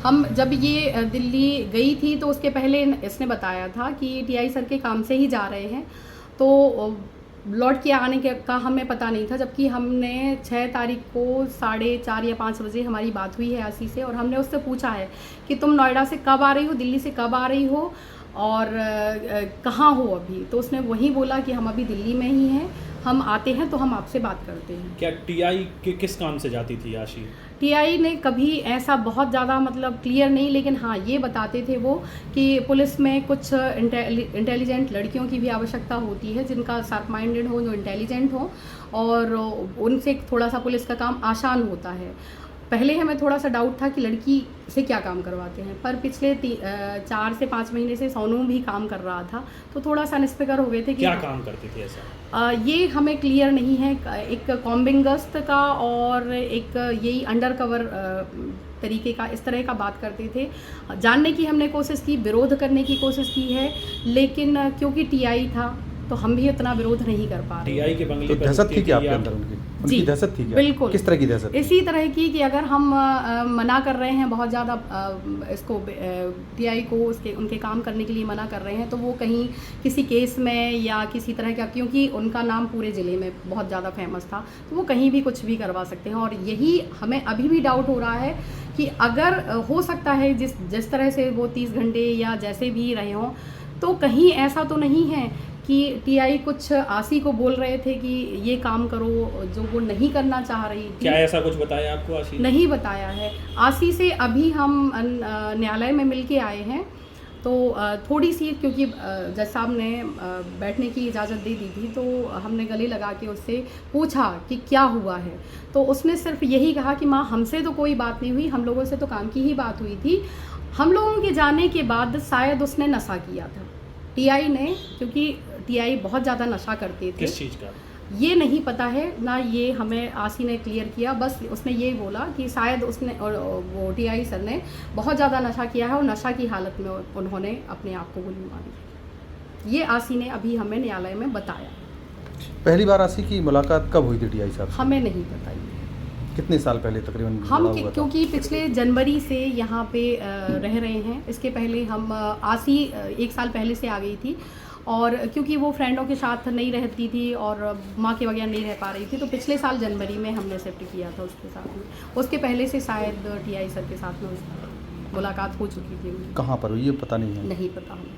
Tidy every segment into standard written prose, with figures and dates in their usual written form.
हम जब ये दिल्ली गई थी तो उसके पहले इसने बताया था कि टीआई सर के काम से ही जा रहे हैं, तो लौट के आने का हमें पता नहीं था। जबकि हमने 6 तारीख को 4:30 या 5 बजे हमारी बात हुई है आसी से, और हमने उससे पूछा है कि तुम नोएडा से कब आ रही हो, दिल्ली से कब आ रही हो और कहाँ हो अभी। तो उसने वही बोला कि हम अभी दिल्ली में ही हैं, हम आते हैं तो हम आपसे बात करते हैं। क्या टीआई के किस काम से जाती थी आशी? टीआई ने कभी ऐसा बहुत ज़्यादा मतलब क्लियर नहीं, लेकिन हाँ ये बताते थे वो कि पुलिस में कुछ इंटेलिजेंट लड़कियों की भी आवश्यकता होती है, जिनका शार्प माइंडेड हो, जो इंटेलिजेंट हो, और उनसे थोड़ा सा पुलिस का काम आसान होता है। पहले हमें थोड़ा सा डाउट था कि लड़की से क्या काम करवाते हैं, पर पिछले 4 से 5 महीने से सोनू भी काम कर रहा था, तो थोड़ा सा निस्फिकर हो गए थे कि क्या काम करती थी ऐसा? ये हमें क्लियर नहीं है। एक कॉम्बिंग गश्त का और एक यही अंडर कवर तरीके का, इस तरह का बात करते थे। जानने की हमने कोशिश की, विरोध करने की कोशिश की है, लेकिन क्योंकि टीआई था तो हम भी उतना विरोध नहीं कर पा रहे। टीआई के बंगले तो पर दहशत थी क्या आपके या- अंदर? उनकी दहशत थी क्या? बिल्कुल। किस तरह की दहशत? इसी तरह की कि अगर हम मना कर रहे हैं बहुत ज़्यादा, इसको टीआई को उनके काम करने के लिए मना कर रहे हैं, तो वो कहीं किसी केस में या किसी तरह का, क्योंकि उनका नाम पूरे ज़िले में बहुत ज़्यादा फेमस था, तो वो कहीं भी कुछ भी करवा सकते हैं। और यही हमें अभी भी डाउट हो रहा है कि अगर हो सकता है जिस तरह से वो 30 घंटे या जैसे भी रहे हों, तो कहीं ऐसा तो नहीं है कि टीआई कुछ आसी को बोल रहे थे कि ये काम करो जो वो नहीं करना चाह रही थी। क्या ऐसा कुछ बताया आपको आशी? नहीं बताया है। आसी से अभी हम न्यायालय में मिल के आए हैं, तो थोड़ी सी, क्योंकि जज साहब ने बैठने की इजाज़त दे दी थी, तो हमने गले लगा के उससे पूछा कि क्या हुआ है। तो उसने सिर्फ यही कहा कि माँ हमसे तो कोई बात नहीं हुई, हम लोगों से तो काम की ही बात हुई थी। हम लोगों के जाने के बाद शायद उसने नशा किया था टीआई ने, क्योंकि टीआई बहुत ज़्यादा नशा करते थे। किस चीज़ का? ये नहीं पता है ना, ये हमें आसी ने क्लियर किया। बस उसने ये बोला कि शायद उसने और वो टीआई सर ने बहुत ज़्यादा नशा किया है और नशा की हालत में उन्होंने अपने आप को गोली मारी। ये आसी ने अभी हमें न्यायालय में बताया। पहली बार आशी की मुलाकात कब हुई थी टीआई साहब से? हमें नहीं पता ये। कितने साल पहले तकरीबन हम हुआ था? क्योंकि पिछले जनवरी से यहाँ पे रह रहे हैं। इसके पहले हम आसी 1 साल पहले से आ गई थी, और क्योंकि वो फ्रेंडों के साथ नहीं रहती थी और माँ के बगैर नहीं रह पा रही थी, तो पिछले साल जनवरी में हमने शिफ्ट किया था उसके साथ में। उसके पहले से शायद टीआई सर के साथ में उसकी मुलाकात हो चुकी थी। कहाँ पर हुई ये पता नहीं है? नहीं पता हमें।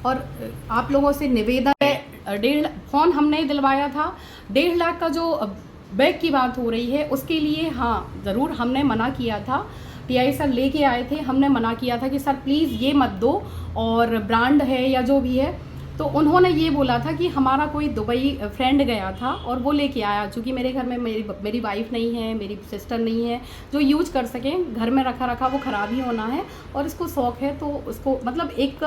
और आप लोगों से निवेदन है, 1.5 फ़ोन हमने दिलवाया था। 1.5 लाख का जो बैग की बात हो रही है, उसके लिए हाँ ज़रूर हमने मना किया था। टीआई सर लेके आए थे, हमने मना किया था कि सर प्लीज़ ये मत दो, और ब्रांड है या जो भी है। तो उन्होंने ये बोला था कि हमारा कोई दुबई फ्रेंड गया था और वो लेके आया। चूँकि मेरे घर में मेरी वाइफ नहीं है, मेरी सिस्टर नहीं है जो यूज कर सकें, घर में रखा वो ख़राब ही होना है, और इसको शौक़ है, तो उसको मतलब एक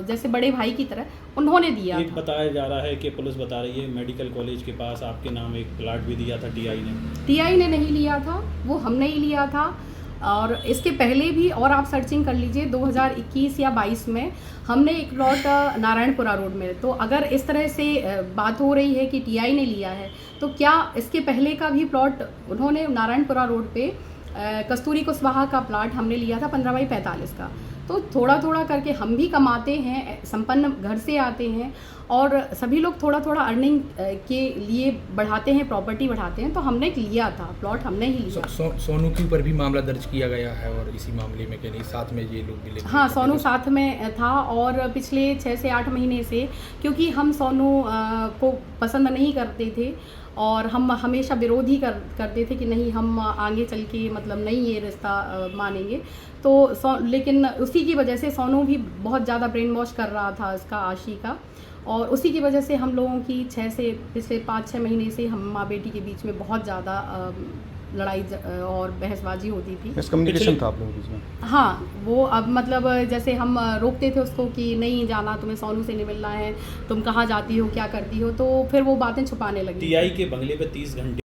जैसे बड़े भाई की तरह उन्होंने दिया एक था। बताया जा रहा है कि पुलिस बता रही है मेडिकल कॉलेज के पास आपके नाम एक प्लाट भी दिया था टीआई ने। टीआई ने नहीं लिया था, वो हमने ही लिया था। और इसके पहले भी, और आप सर्चिंग कर लीजिए, 2021 या 22 में हमने एक प्लॉट नारायणपुरा रोड में। तो अगर इस तरह से बात हो रही है कि टीआई ने लिया है, तो क्या इसके पहले का भी प्लॉट उन्होंने नारायणपुरा रोड पे कस्तूरी कुशवाहा का प्लाट हमने लिया था 15x45 का। तो थोड़ा थोड़ा करके हम भी कमाते हैं, संपन्न घर से आते हैं, और सभी लोग थोड़ा थोड़ा अर्निंग के लिए बढ़ाते हैं, प्रॉपर्टी बढ़ाते हैं। तो हमने लिया था प्लॉट, हमने ही लिया। सोनू के ऊपर भी मामला दर्ज किया गया है, और इसी मामले में कहीं साथ में ये लोग भी। हाँ, सोनू साथ में था, और पिछले 6 से 8 महीने से, क्योंकि हम सोनू को पसंद नहीं करते थे और हम हमेशा विरोध ही करते थे कि नहीं, हम आगे चल के मतलब नहीं ये रिश्ता मानेंगे। तो लेकिन उसी की वजह से सोनू भी बहुत ज़्यादा ब्रेन वॉश कर रहा था इसका, आशी का, और उसी की वजह से हम लोगों की पिछले 5-6 महीने से हम माँ बेटी के बीच में बहुत ज़्यादा लड़ाई और बहसबाजी होती थी। मिसकम्युनिकेशन था आप लोगों के बीच में? हाँ, वो अब मतलब जैसे हम रोकते थे उसको कि नहीं जाना, तुम्हें सोनू से नहीं मिलना है, तुम कहाँ जाती हो, क्या करती हो, तो फिर वो बातें छुपाने लगी। टीआई के बंगले पे 30 घंटे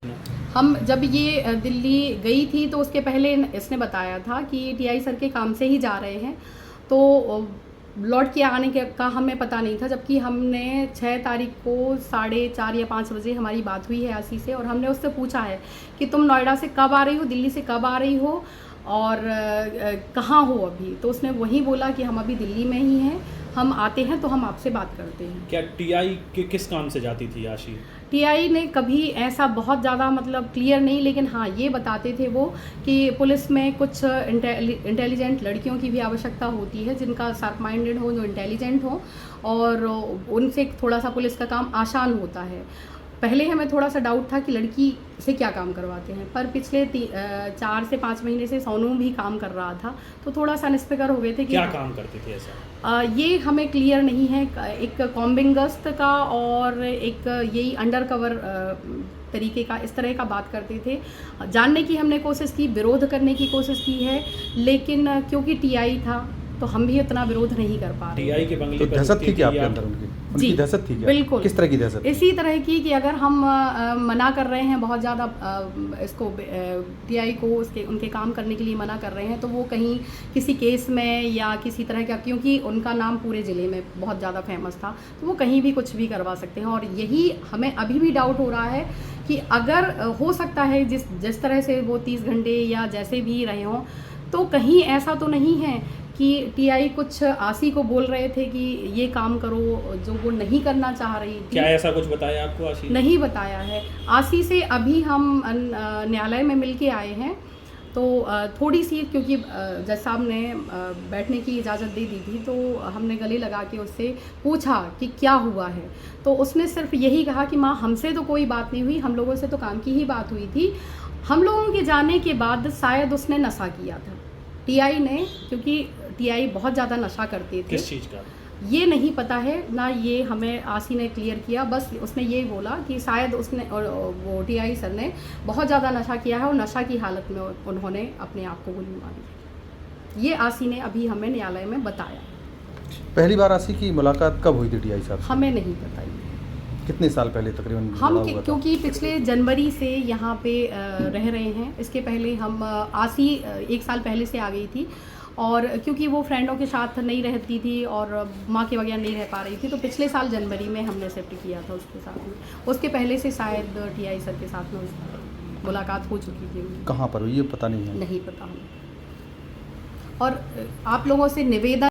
हम जब ये दिल्ली गई थी तो उसके पहले इसने बताया था कि टीआई सर के काम से ही जा रहे हैं, तो लौट के आने का हमें पता नहीं था। जबकि हमने 6 तारीख को 4:30 या 5 बजे हमारी बात हुई है आसी से, और हमने उससे पूछा है कि तुम नोएडा से कब आ रही हो, दिल्ली से कब आ रही हो और कहाँ हो अभी, तो उसने वही बोला कि हम अभी दिल्ली में ही हैं, हम आते हैं तो हम आपसे बात करते हैं। क्या टीआई के किस काम से जाती थी आशी? टीआई ने कभी ऐसा बहुत ज़्यादा मतलब क्लियर नहीं, लेकिन हाँ ये बताते थे वो कि पुलिस में कुछ इंटेलिजेंट लड़कियों की भी आवश्यकता होती है, जिनका शार्प माइंडेड हो, जो इंटेलिजेंट हो, और उनसे थोड़ा सा पुलिस का काम आसान होता है। पहले हमें थोड़ा सा डाउट था कि लड़की से क्या काम करवाते हैं, पर पिछले 4 से 5 महीने से सोनू भी काम कर रहा था, तो थोड़ा सा निस्फिकर हो गए थे कि क्या काम करते थे ऐसा? ये हमें क्लियर नहीं है। एक कॉम्बिंग गश्त का और एक यही अंडर कवर तरीके का, इस तरह का बात करते थे। जानने की हमने कोशिश की, विरोध करने की कोशिश की है, लेकिन क्योंकि टीआई था तो हम भी उतना विरोध नहीं कर पा रहे। टीआई के बंगले तो पर दहशत थी क्या आपके आप- अंदर उनकी जी, दहशत थी क्या? बिल्कुल। किस तरह की दहशत? इसी तरह की कि अगर हम मना कर रहे हैं बहुत ज़्यादा, इसको टीआई को उनके काम करने के लिए मना कर रहे हैं, तो वो कहीं किसी केस में या किसी तरह का, क्योंकि उनका नाम पूरे ज़िले में बहुत ज़्यादा फेमस था, तो वो कहीं भी कुछ भी करवा सकते हैं। और यही हमें अभी भी डाउट हो रहा है कि अगर हो सकता है जिस तरह से वो 30 घंटे या जैसे भी रहे हों, तो कहीं ऐसा तो नहीं है कि टीआई कुछ आशी को बोल रहे थे कि ये काम करो जो वो नहीं करना चाह रही थी। क्या ऐसा कुछ बताया आपको आशी? नहीं बताया है। आशी से अभी हम न्यायालय में मिल के आए हैं, तो थोड़ी सी, क्योंकि जज साहब ने बैठने की इजाज़त दे दी थी, तो हमने गले लगा के उससे पूछा कि क्या हुआ है, तो उसने सिर्फ यही कहा कि माँ हमसे तो कोई बात नहीं हुई, हम लोगों से तो काम की ही बात हुई थी। हम लोगों के जाने के बाद शायद उसने नशा किया था टीआई ने, क्योंकि टीआई बहुत ज़्यादा नशा करते थे। किस चीज़ का? ये नहीं पता है ना, ये हमें आशी ने क्लियर किया, बस उसने ये बोला कि शायद उसने और वो टीआई सर ने बहुत ज़्यादा नशा किया है और नशा की हालत में उन्होंने अपने आप को गोली मारी। ये आशी ने अभी हमें न्यायालय में बताया। पहली बार आशी की मुलाकात कब हुई थी टीआई साहब से? हमें नहीं पता ये। कितने साल पहले तकरीबन हम लड़ा हुआ था? क्योंकि पिछले जनवरी से यहाँ पे रह रहे हैं, इसके पहले हम आशी 1 साल पहले से आ गई थी, और क्योंकि वो फ्रेंडों के साथ नहीं रहती थी और माँ के बगैर नहीं रह पा रही थी, तो पिछले साल जनवरी में हमने शिफ्ट किया था उसके साथ में। उसके पहले से शायद टीआई सर के साथ में मुलाकात हो चुकी थी। कहाँ पर हुई ये पता नहीं है? नहीं पता हमें। और आप लोगों से निवेदन